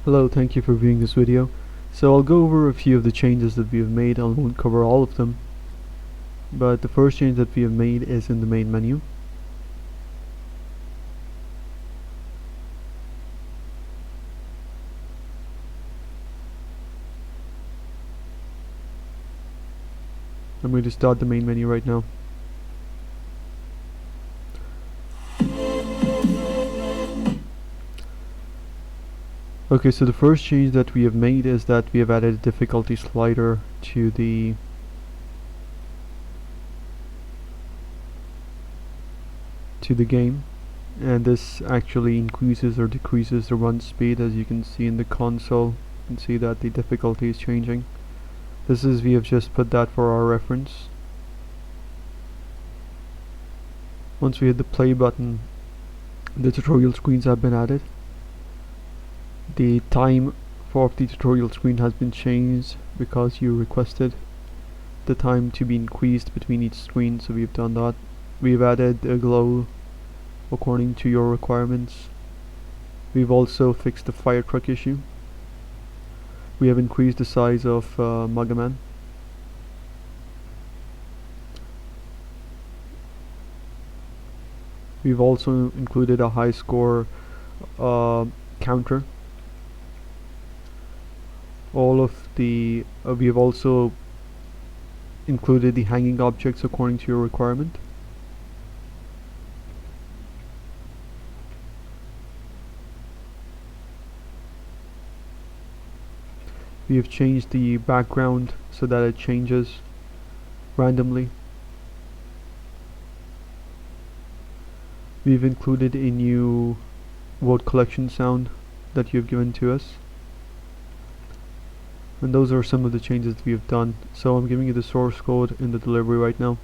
Hello, thank you for viewing this video. So I'll go over a few of the changes that we have made. I won't cover all of them, but the first change that we have made is in the main menu. I'm going to start the main menu right now. Okay, so the first change that we have made is that we have added a difficulty slider to the game, and this actually increases or decreases the run speed. As you can see in the console, you can see that the difficulty is changing. We have just put that for our reference. Once we hit the play button, the tutorial screens have been added. The time for the tutorial screen has been changed because you requested the time to be increased between each screen, so we've done that. We've added a glow according to your requirements. We've also fixed the fire truck issue. We have increased the size of Muggaman. We've also included a high score counter. We have also included the hanging objects according to your requirement. We have changed the background so that it changes randomly. We've included a new vote collection sound that you've given to us. And those are some of the changes that we have done. So I'm giving you the source code in the delivery right now.